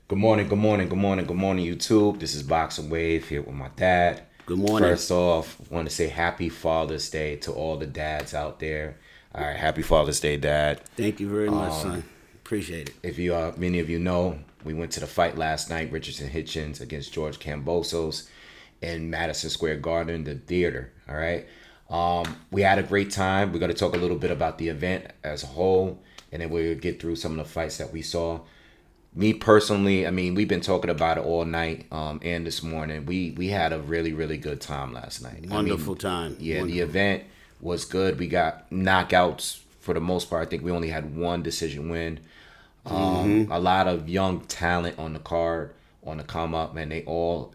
Good morning, good morning, good morning, good morning, YouTube. This is Boxingwave here with my dad. Good morning. First off, I want to say Happy Father's Day to all the dads out there. All right, Happy Father's Day, Dad. Thank you very much, son. Appreciate it. If you, many of you know, we went to the fight last night, Richardson Hitchens against George Kambosos in Madison Square Garden, the theater. All right, we had a great time. We're gonna talk a little bit about the event as a whole, and then we'll get through some of the fights that we saw. Me personally, I mean, we've been talking about it all night and this morning. We had a really, really good time last night. Wonderful time. Yeah, Wonderful. the event was good. We got knockouts for the most part. I think we only had one decision win. A lot of young talent on the card, on the come up, man.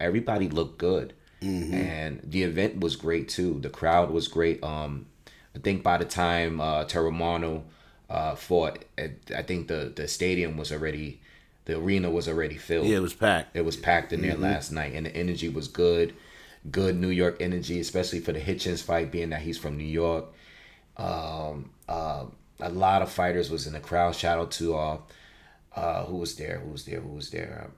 Everybody looked good. And the event was great too. The crowd was great. I think by the time Terra Moana fought, I think the stadium was already, the arena was already filled. Yeah, it was packed. It was packed in there last night, and the energy was good. Good New York energy, especially for the Hitchens fight, being that he's from New York. A lot of fighters was in the crowd. Shout out to who was there?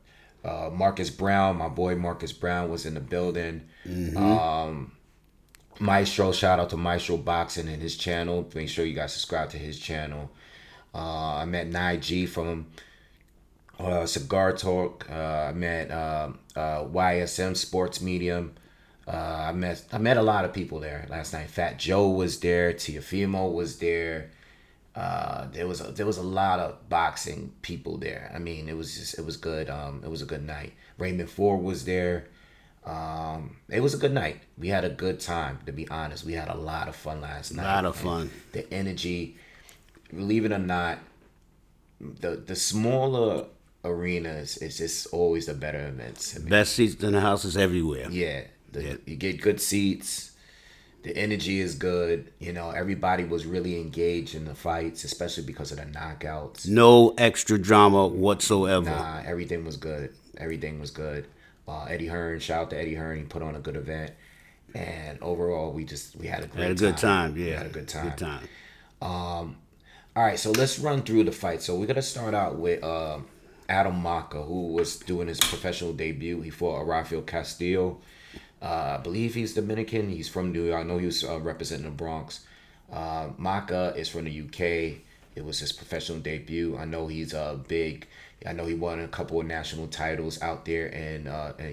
Marcus Brown, my boy Marcus Brown was in the building. Maestro, shout out to Maestro Boxing and his channel. Make sure you guys subscribe to his channel. I met Nige from Cigar Talk. I met YSM Sports Medium. I met a lot of people there last night. Fat Joe was there. Tiafimo was there. There was a lot of boxing people there. I mean, it was good. It was a good night. Raymond Ford was there. It was a good night. We had a good time. To be honest, we had a lot of fun last night. A lot of fun. The energy, believe it or not, the smaller arenas is just always the better events. I mean, Best seats in the house is everywhere. yeah, you get good seats. The energy is good. You know, everybody was really engaged in the fights, especially because of the knockouts. No extra drama whatsoever. Nah, everything was good. Everything was good. Eddie Hearn, shout out to Eddie Hearn. He put on a good event, and overall, we had a great Had a good time. We Yeah, had a good time. Good time. All right, so let's run through the fight. So we're gonna start out with Adam Maka, who was doing his professional debut. He fought Rafael Castillo. I believe he's Dominican. He's from New York. I know he was representing the Bronx. Maka is from the UK. It was his professional debut. I know he's big. I know he won a couple of national titles out there in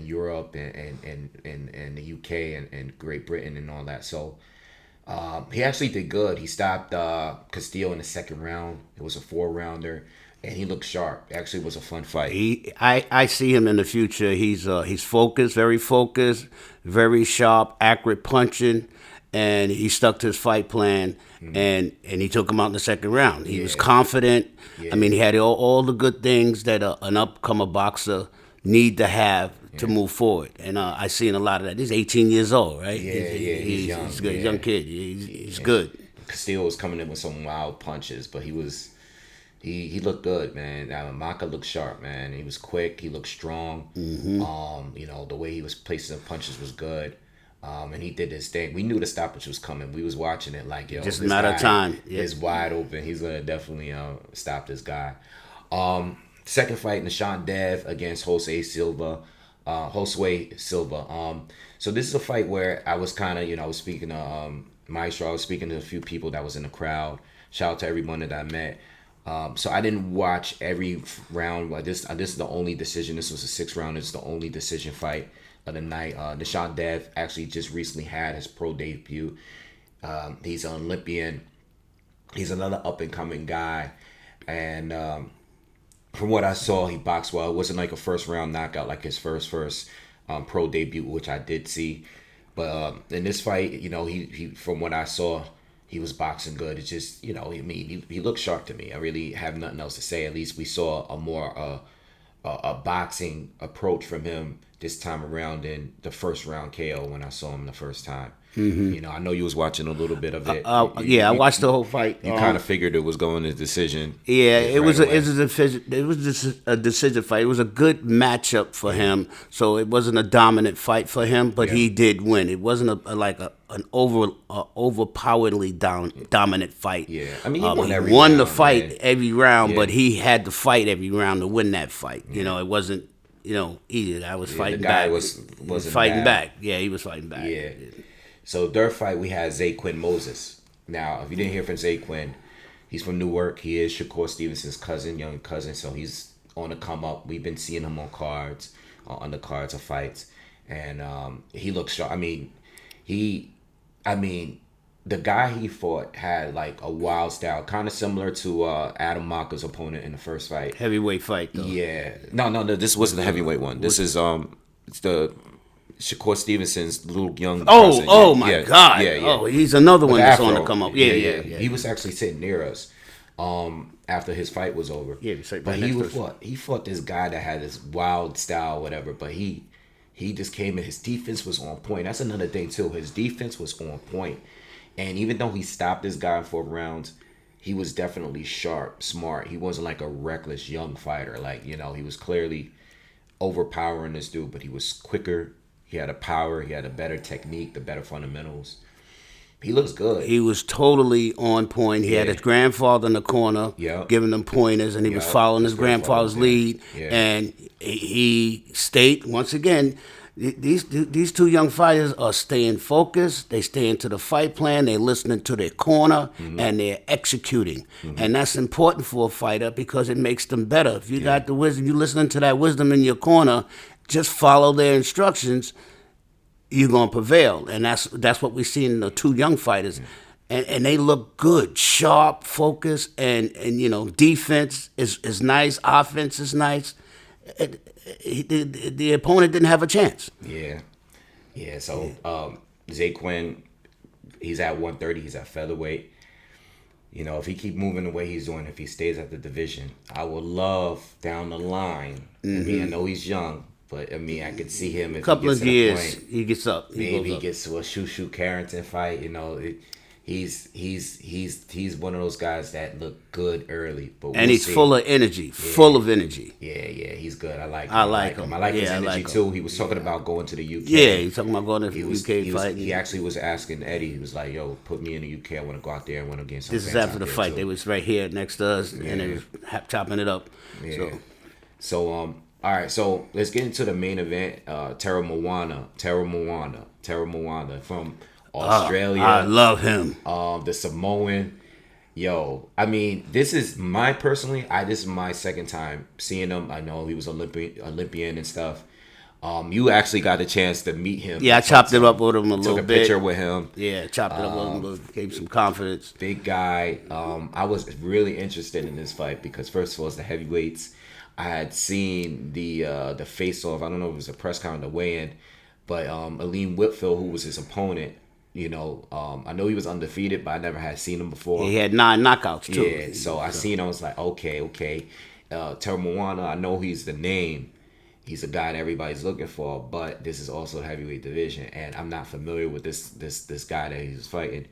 Europe and the UK and Great Britain and all that. So he actually did good. He stopped Castillo in the second round. It was a 4-rounder. And he looked sharp. Actually, it was a fun fight. I see him in the future. He's focused, very sharp, accurate punching, and he stuck to his fight plan. And he took him out in the second round. He was confident. I mean, he had all the good things that an upcomer boxer need to have to move forward. And I seen a lot of that. He's 18 years old, right? He's young. He's a good, young kid. He's good. Castillo was coming in with some wild punches, but he looked good, man. Maka looked sharp, man. He was quick. He looked strong. You know, the way he was placing the punches was good. And he did his thing. We knew the stoppage was coming. We was watching it like, yo, Just a matter of time. Is wide open. He's gonna definitely stop this guy. Second fight, Nishant Dev against Josue Silva. So this is a fight where I was kind of, I was speaking to Maestro. I was speaking to a few people that was in the crowd. Shout out to everyone that I met. So I didn't watch every round. This is the only decision. This was a 6-round. It's the only decision fight of the night. Nishant Dev actually just recently had his pro debut. He's an Olympian. He's another up and coming guy, and from what I saw, he boxed well. It wasn't like a first round knockout like his first pro debut, which I did see. But in this fight, he from what I saw, he was boxing good. It's just, he looked sharp to me. I really have nothing else to say. At least we saw a more a boxing approach from him this time around in the first round KO when I saw him the first time. You know, I know you was watching a little bit of it. I watched the whole fight. You kind of figured it was going to decision. Yeah, right it was away. it was just a decision fight. It was a good matchup for him. So it wasn't a dominant fight for him, but he did win. It wasn't an overpoweringly dominant fight. Yeah, I mean, he won every won round, the fight man. every round, Yeah. but he had to fight every round to win that fight. You know, it wasn't easy. I was fighting the guy back. wasn't fighting bad. back. Yeah, he was fighting back. Yeah. So third fight we had Quinn Moses. Now, if you didn't hear from Quinn, he's from Newark. He is Shakur Stevenson's cousin, young cousin. So he's on the come up. We've been seeing him on cards, on the cards of fights, and he looks sharp. I mean, the guy he fought had like a wild style, kind of similar to Adam Maka's opponent in the first fight. Heavyweight fight, though. Yeah. No. This wasn't the heavyweight one. This is it's the Shakur Stevenson's little young. cousin. My God! Yeah. Oh, he's another one that's on Afro. the come up. Yeah. He was actually sitting near us after his fight was over. Yeah, he was sitting but right he next to was us. he fought this guy that had this wild style, whatever. But he just came in. His defense was on point. That's another thing too. His defense was on point. And even though he stopped this guy in 4 rounds, he was definitely sharp, smart. He wasn't like a reckless young fighter. Like, you know, he was clearly overpowering this dude, but he was quicker. He had a power. He had a better technique, the better fundamentals. He looks good. He was totally on point. He had his grandfather in the corner, Yep. giving him pointers, and he was following his grandfather's lead. Yeah. And he stayed, once again, these two young fighters are staying focused. They staying to the fight plan. They're listening to their corner, and they're executing. And that's important for a fighter because it makes them better. If you got the wisdom, you listening to that wisdom in your corner, just follow their instructions, you're going to prevail. And that's what we see in the two young fighters. And they look good, sharp, focused, and defense is nice, offense is nice. The opponent didn't have a chance. Yeah. So Quinn, he's at 130. He's at featherweight. You know, if he keep moving the way he's doing, if he stays at the division, I would love down the line. I mean, I know he's young, but I mean, I could see him if Couple he of gets to the years, point, he gets up. maybe he goes up. gets to a Shushu Carrington fight. You know, he's one of those guys that look good early, but And he's full of energy, full of energy. Yeah, he's good. I like him. I like him. I like his Yeah, I energy like him. too. He was talking about going to the UK. Yeah, he's talking about going to He UK fight. He actually was asking Eddie. He was like, "Yo, put me in the UK. I want to go out there and win against." Some This is fans after out the there, fight. too." They was right here next to us, and they was chopping it up. Yeah. So all right. So let's get into the main event. Terra Moana from Australia. I love him. The Samoan. Yo, I mean, this is my second time seeing him. I know he was Olympian and stuff. You actually got a chance to meet him. Yeah, I chopped it up with him a little Took a bit. picture with him. Yeah, chopped it up with him a little, gave some confidence. Big guy. I was really interested in this fight because first of all, it's the heavyweights. I had seen the face off. I don't know if it was a press conference, the weigh-in, but Aleem Whitfield, who was his opponent, you know, I know he was undefeated, but I never had seen him before. He had 9 knockouts too. Yeah, so I seen him. I was like, okay. Terra Moana, I know he's the name. He's a guy that everybody's looking for, but this is also a heavyweight division, and I'm not familiar with this guy that he was fighting.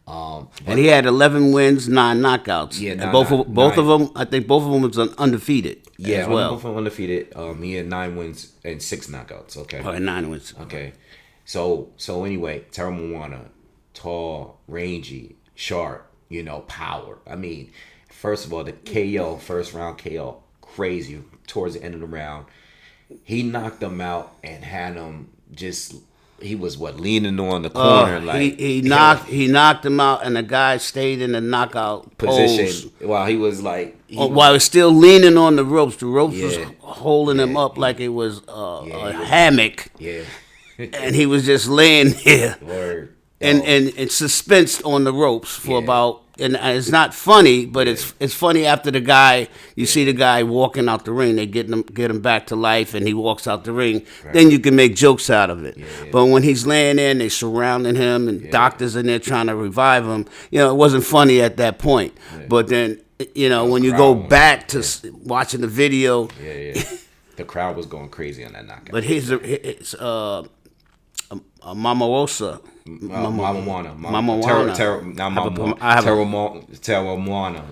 And he had 11 wins, 9 knockouts. Yeah, and both of them, I think both of them was undefeated. Yeah, as well. both of them undefeated. He had 9 wins and 6 knockouts. Okay. Oh, 9 wins. Okay. So anyway, Terra Moana, tall, rangy, sharp, you know, power. I mean, first of all, the KO, first round KO, crazy. Towards the end of the round, he knocked him out and had him he was leaning on the corner he knocked him out, and the guy stayed in the knockout position pose. while he was like While he was still leaning on the ropes. The ropes was Yeah. holding him up like it was a hammock. Yeah. And he was just laying there Word. and suspense on the ropes for about. And it's not funny, but it's funny after the guy. You see the guy walking out the ring. They get him back to life, and he walks out the ring. Right. Then you can make jokes out of it. But when he's laying there, and they surrounding him, and doctors in there trying to revive him. You know, it wasn't funny at that point. But then, you know, when you go back to watching the video, the crowd was going crazy on that knockout. But Mama Osa. Mama Moana. Mama Moana. Not Mama Moana. Terra Moana.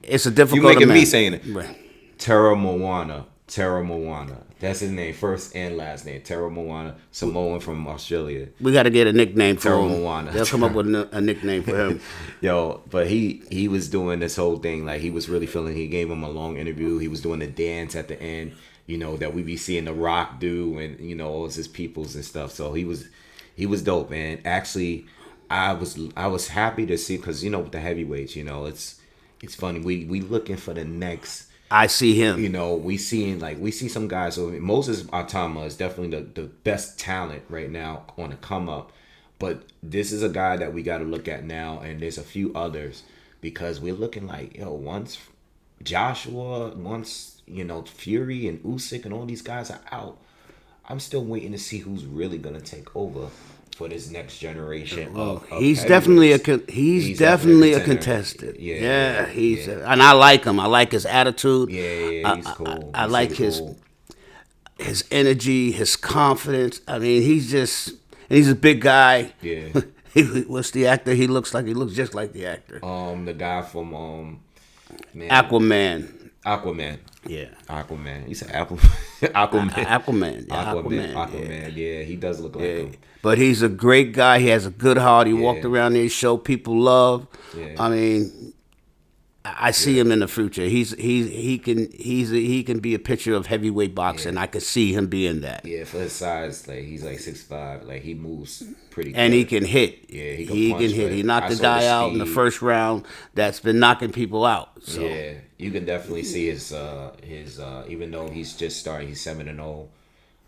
It's a You difficult making me man. saying it. Right. Terra Moana. Terra Moana. That's his name, first and last name. Terra Moana. Samoan from Australia. We got to get a nickname for Terra him. Moana. They'll come up with a nickname for him. Yo, but he was doing this whole thing, like he was really feeling. He gave him a long interview. He was doing the dance at the end, that we be seeing The Rock do, and all his peoples and stuff. So he was dope, man. Actually, I was happy to see, because with the heavyweights, it's funny. We looking for the next. I see him. We see some guys. So Moses Atama is definitely the best talent right now on the come up. But this is a guy that we got to look at now, and there's a few others, because we're looking like, once Joshua, once Fury and Usyk and all these guys are out, I'm still waiting to see who's really gonna take over for this next generation. Of he's definitely he's definitely a contender. contestant. Yeah, and I like him. I like his attitude. Yeah, he's cool. I like his energy, his confidence. I mean, he's a big guy. Yeah. What's the actor? He looks just like the actor. The guy from Aquaman. Yeah. Aquaman. You said Aquaman. Aquaman. Yeah, Aquaman. Yeah, he does look like him. But he's a great guy. He has a good heart. He walked around there, show people love. Yeah. I mean, I see him in the future. He can be a picture of heavyweight boxing. I could see him being that. Yeah, for his size, like he's like 6'5", like he moves pretty good. And he can hit. Yeah, he can punch, hit. right? He knocked the guy out in the first round that's been knocking people out. So. Yeah, you can definitely see his even though he's just starting, he's 7-0,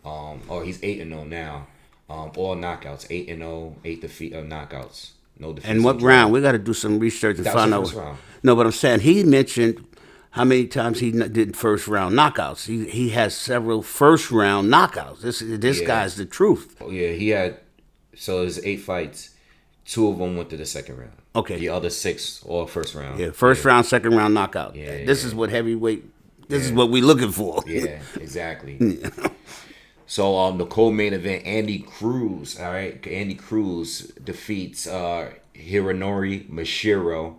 or he's 8-0 now. All knockouts, 8-0, 8 defeat knockouts. No defeats. And what round? We got to do some research and find out. Round. No, but I'm saying he mentioned how many times he did first round knockouts. He has several first round knockouts. This guy's the truth. Oh, yeah, he had. So there's 8 fights. 2 of them went to the second round. Okay. The other 6 all first round. Yeah, first round, second round knockout. Yeah, this is what heavyweight. This is what we're looking for. Yeah, exactly. So the co-main event, Andy Cruz. All right, Andy Cruz defeats Hironori Mashiro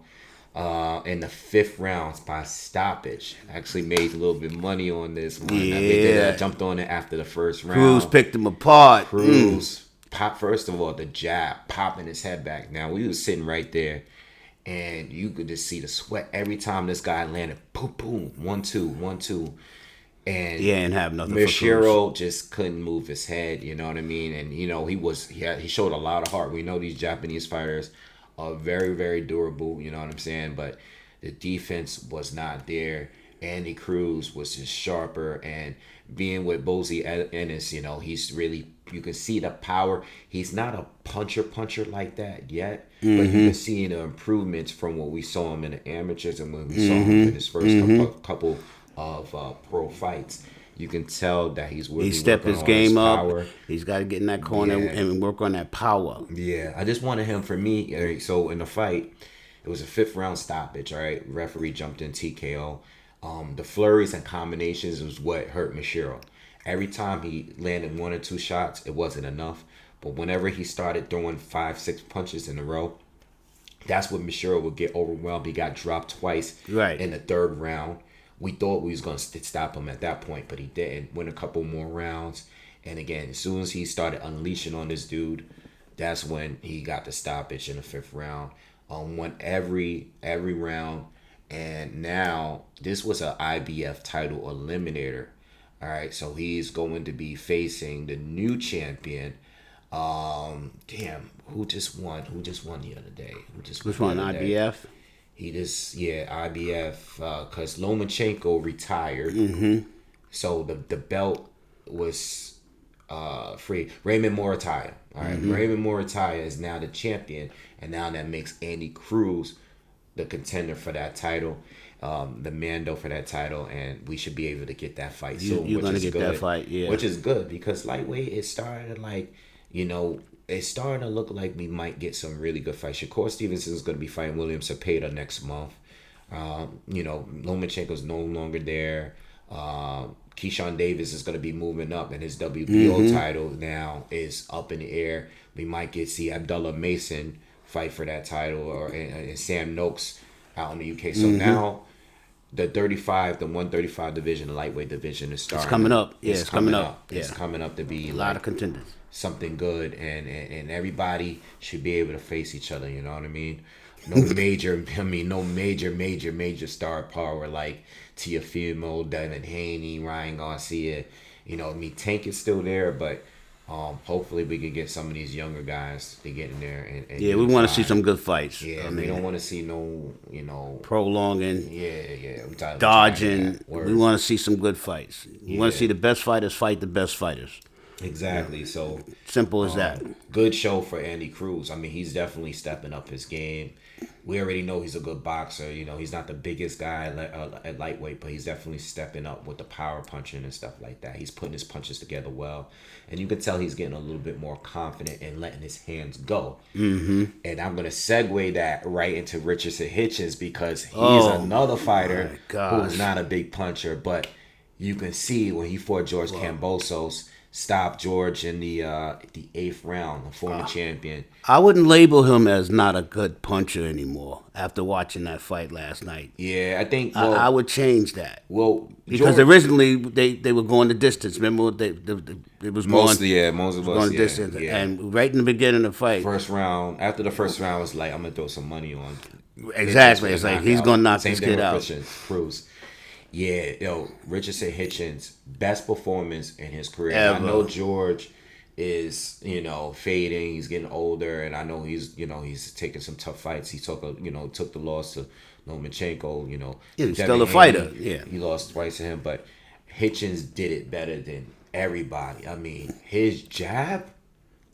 in the 5th round by stoppage. Actually made a little bit of money on this one. Yeah, jumped on it after the first round. Cruz picked him apart. Cruz pop. First of all, the jab, popping his head back. Now we was sitting right there, and you could just see the sweat every time this guy landed. Boom, boom, 1-2, 1-2. And and have nothing. Mashiro just couldn't move his head, you know what I mean? And he showed a lot of heart. We know these Japanese fighters are very, very durable, you know what I'm saying? But the defense was not there. Andy Cruz was just sharper, and being with Bozy Ennis, he's really, you can see the power. He's not a puncher like that yet, but you can see the improvements from what we saw him in the amateurs and when we saw him in his first couple of pro fights. You can tell that he's really stepped his game up. He's got to get in that corner and work on that power. Yeah, I just wanted him, for me. So in the fight, it was a 5th round stoppage. All right, referee jumped in TKO. The flurries and combinations was what hurt Mashiro. Every time he landed 1 or 2 shots, it wasn't enough. But whenever he started throwing 5-6 punches in a row, that's when Mashiro would get overwhelmed. He got dropped twice in the 3rd round. We thought we was going to stop him at that point, but he didn't. Win a couple more rounds. And again, as soon as he started unleashing on this dude, that's when he got the stoppage in the 5th round. Won every round. And now, this was an IBF title eliminator. All right, so he's going to be facing the new champion. Who just won? Who just won the other day? Which one, IBF? IBF, because Lomachenko retired. So the belt was free. Raymond Morataya. All right, Raymond Morataya is now the champion, and now that makes Andy Cruz the contender for that title, the Mando for that title, and we should be able to get that fight soon. You're gonna get that fight, yeah. Which is good, because lightweight, it started it's starting to look like we might get some really good fights. Shakur Stevenson is going to be fighting William Cepeda next month. Lomachenko's no longer there. Keyshawn Davis is going to be moving up, and his WBO title now is up in the air. We might see Abdullah Mason fight for that title, or and Sam Noakes out in the UK. So now the 135 division, the lightweight division is starting. It's coming up. Yeah, it's coming up. It's coming up to be a lot of contenders. Something good, and everybody should be able to face each other. You know what I mean? No major star power like Teofimo, Devin Haney, Ryan Garcia. You know, I mean, Tank is still there, but hopefully we can get some of these younger guys to get in there. And we want to see some good fights. Yeah, we don't want to see no, prolonging. Yeah. Dodging. We want to see some good fights. We want to see the best fighters fight the best fighters. Exactly. So simple as that. Good show for Andy Cruz. I mean, he's definitely stepping up his game. We already know he's a good boxer. You know, he's not the biggest guy at lightweight, but he's definitely stepping up with the power punching and stuff like that. He's putting his punches together well, and you can tell he's getting a little bit more confident and letting his hands go. And I'm gonna segue that right into Richardson Hitchens, because he's another fighter who's not a big puncher, but you can see when he fought George Kambosos, stopped George in the 8th round, the former champion. I wouldn't label him as not a good puncher anymore after watching that fight last night. Yeah, I think I would change that. Well, because originally they were going the distance. Remember, it was mostly going distance. Yeah. And right in the beginning of the fight, after the first round, was like, I'm gonna throw some money on. Exactly, it's like he's gonna knock this kid out. Cruz. Yeah, Richardson Hitchens, best performance in his career. Ever. I know George is, fading. He's getting older, and I know he's taking some tough fights. He took the loss to Lomachenko. He's still a fighter. Yeah, he lost twice to him, but Hitchens did it better than everybody. I mean, his jab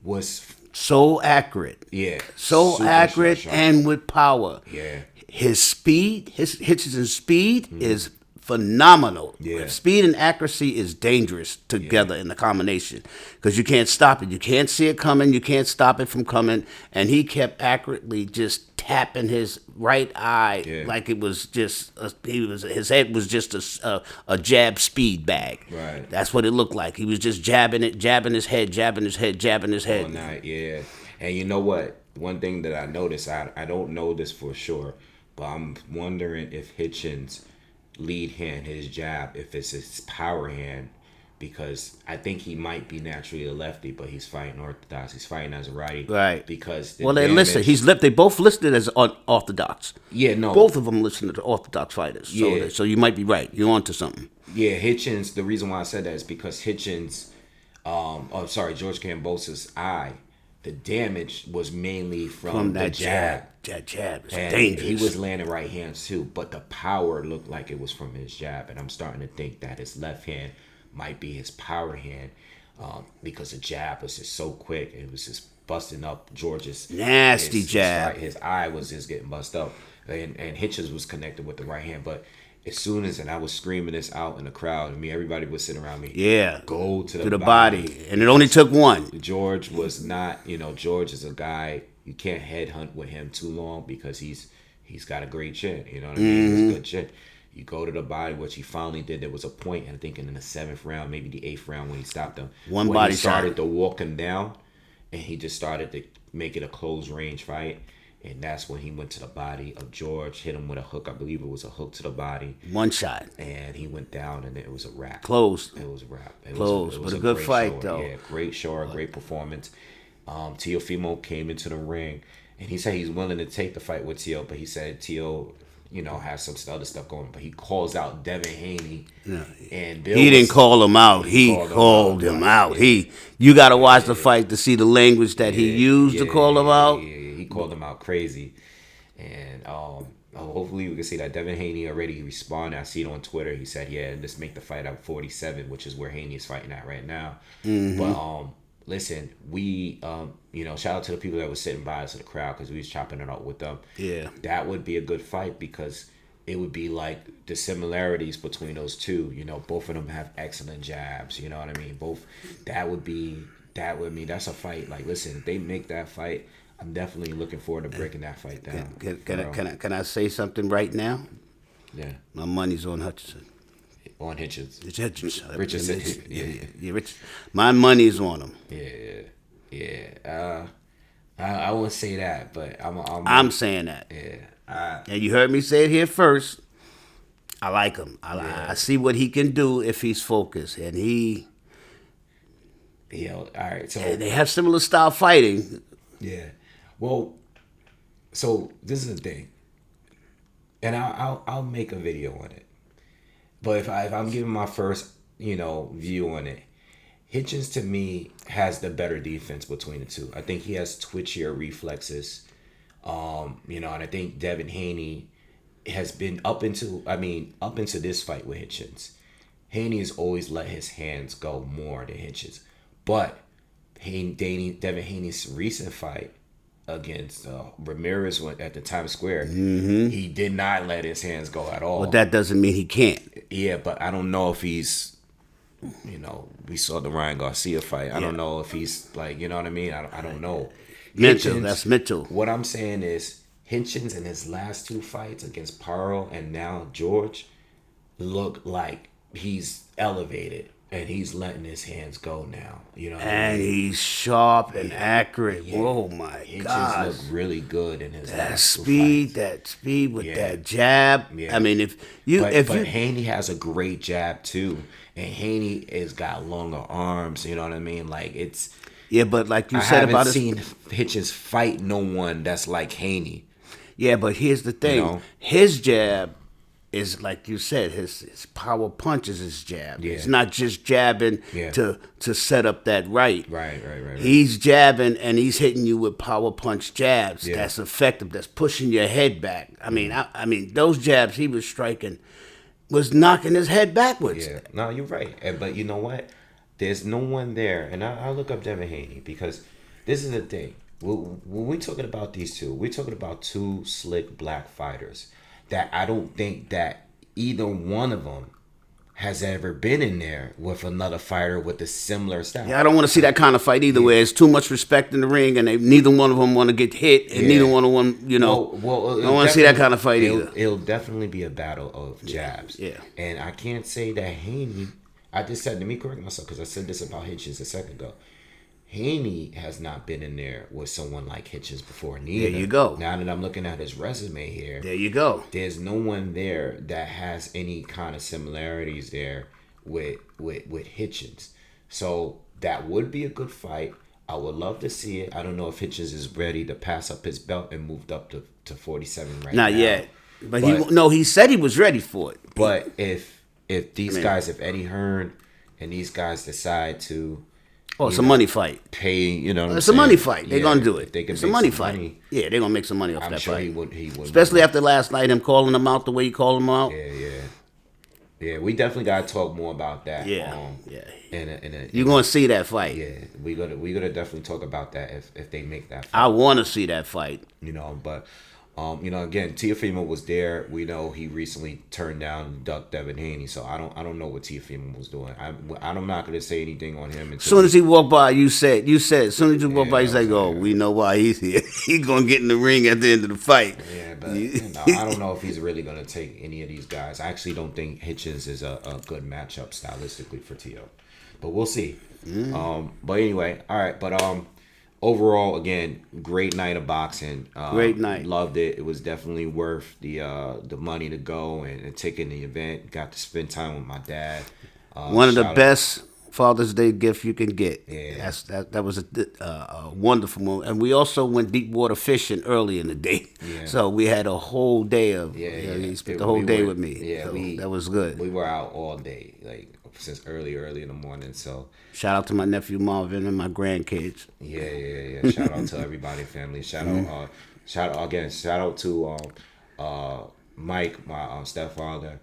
was so accurate. Yeah, so accurate sharp. And with power. Yeah, his speed, Hitchens' speed is phenomenal. Yeah. Speed and accuracy is dangerous together in the combination, because you can't stop it. You can't see it coming. You can't stop it from coming. And he kept accurately just tapping his right eye like it was just his head was just a jab speed bag. Right. That's what it looked like. He was just jabbing his head. All night, yeah. And you know what? One thing that I noticed, I don't know this for sure, but I'm wondering if Hitchens' lead hand, his jab, if it's his power hand, because I think he might be naturally a lefty, but he's fighting orthodox. He's fighting as a righty, right? Because they listed. They both listed as unorthodox. Yeah, no, both of them listed as orthodox fighters. Yeah. So you might be right. You're onto something. Yeah, Hitchens. The reason why I said that is because Hitchens, George Kambosos' eye, the damage was mainly from that the jab. That jab is and dangerous. He was landing right hands too, but the power looked like it was from his jab, and I'm starting to think that his left hand might be his power hand, because the jab was just so quick. It was just busting up George's nasty jab. His eye was just getting busted up, and Hitchens was connected with the right hand, but as soon as, and I was screaming this out in the crowd, everybody was sitting around me. Yeah. Go to the body. And it only took one. George was not, George is a guy, you can't headhunt with him too long, because he's got a great chin. You know what I mean? He's a good chin. You go to the body, which he finally did. There was a point, and I think in the 7th round, maybe the 8th round, when he stopped him. One body he started to walk him down, and he just started to make it a close range fight. And that's when he went to the body of George, hit him with a hook. I believe it was a hook to the body. One shot. And he went down, and it was a wrap. Closed. It was a wrap. It was but a good fight, though. Yeah, great show, great performance. Teofimo came into the ring, and he said he's willing to take the fight with Teo, but he said Teo, has some other stuff going. But he calls out Devin Haney. Yeah. And Bill didn't call him out. He called him out. Yeah. You got to watch the fight to see the language that he used to call him out. Yeah. He called him out crazy. And hopefully we can see that Devin Haney already responded. I see it on Twitter. He said, let's make the fight out 47, which is where Haney is fighting at right now. But listen, we shout out to the people that were sitting by us in the crowd, because we was chopping it up with them. Yeah, that would be a good fight, because it would be like the similarities between those two. Both of them have excellent jabs. You know what I mean? That's a fight. Like, listen, if they make that fight, I'm definitely looking forward to breaking that fight down. Can I say something right now? Yeah. My money's on Hutchinson. on Hitchens. It's Hitchens. Richard said, Yeah, Rich. My money's on him. Yeah. I wouldn't say that, but I'm saying that. Yeah. And you heard me say it here first. I like him. I see what he can do if he's focused, and he. Yeah. All right. So And they have similar style fighting. yeah. Well, so this is the thing, and I'll make a video on it. But if I'm giving my first view on it, Hitchens to me has the better defense between the two. I think he has twitchier reflexes, and I think Devin Haney has been up into this fight with Hitchens. Haney has always let his hands go more than Hitchens, but Devin Haney's recent fight against Ramirez at the Times Square, he did not let his hands go at all. But that doesn't mean he can't. Yeah, but I don't know if he's, we saw the Ryan Garcia fight. I don't know if he's like, you know what I mean? I don't know. Mental, that's mental. What I'm saying is Hitchens in his last two fights against Paro and now George look like he's elevated. And he's letting his hands go now, And he's sharp and accurate. Yeah. Oh my God! Look really good in his that speed with that jab. Yeah. I mean, but Haney has a great jab too, and Haney has got longer arms. You know what I mean? Like it's but like you said about I haven't seen Hitchens fight no one that's like Haney. Yeah, but here's the thing: his jab is like you said, his power punch is his jab. Yeah. It's not just jabbing to set up that right. Right. He's jabbing and he's hitting you with power punch jabs. Yeah. That's effective. That's pushing your head back. I mean, those jabs he was striking was knocking his head backwards. Yeah, no, you're right. But you know what? There's no one there, and I'll look up Devin Haney because this is the thing. When we're talking about these two, we're talking about two slick black fighters that I don't think that either one of them has ever been in there with another fighter with a similar style. Yeah, I don't want to see that kind of fight either, where it's too much respect in the ring and neither one of them want to get hit and neither one of them, I don't want to see that kind of fight either. It'll definitely be a battle of jabs. Yeah. And I can't say that Haney, let me correct myself because I said this about Hitchens a second ago. Haney has not been in there with someone like Hitchens before. Neither. There you go. Now that I'm looking at his resume here, there you go. There's no one there that has any kind of similarities there with Hitchens. So that would be a good fight. I would love to see it. I don't know if Hitchens is ready to pass up his belt and moved up to 47 right now. Not yet. But he said he was ready for it. But if guys, if Eddie Hearn and these guys decide to it's a money fight. Pay, it's a money fight. They're gonna do it. It's a money fight. Money, yeah, they're gonna make some money off that sure fight. He would. Especially after last night, him calling him out the way he called him out. Yeah. We definitely gotta talk more about that. Yeah. You're gonna see that fight. Yeah, we gonna definitely talk about that if they make that fight. I want to see that fight. But. Again, Teofimo was there. We know he recently turned down Duck Devin Haney, so I don't know what Teofimo was doing. I'm not going to say anything on him. As soon as he walked by, you said. As soon as you walked by, he's like, "Oh, we know why he's here. He's gonna get in the ring at the end of the fight." Yeah, but I don't know if he's really going to take any of these guys. I actually don't think Hitchens is a good matchup stylistically for Teo, but we'll see. But anyway, all right, but overall, again, great night of boxing. Great night. Loved it. It was definitely worth the money to go and taking the event. Got to spend time with my dad. One of the best Father's Day gift you can get. Yeah. That was a wonderful moment. And we also went deep water fishing early in the day. Yeah. So we had a whole day of, he spent the whole day with me. Yeah, so that was good. We were out all day, like since early in the morning. So shout out to my nephew Marvin and my grandkids. Yeah. Shout out to everybody, family. Shout out to Mike, my stepfather.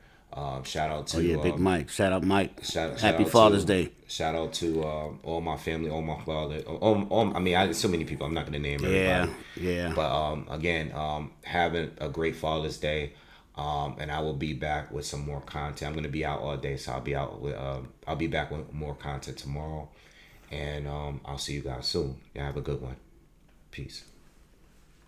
Shout out to Big Mike. Shout out Mike. Happy Father's Day. Shout out to all my family, all my father. There's so many people. I'm not gonna name everybody. Yeah. But again, having a great Father's Day. And I will be back with some more content. I'm gonna be out all day, so I'll be back with more content tomorrow. And I'll see you guys soon. Y'all have a good one. Peace.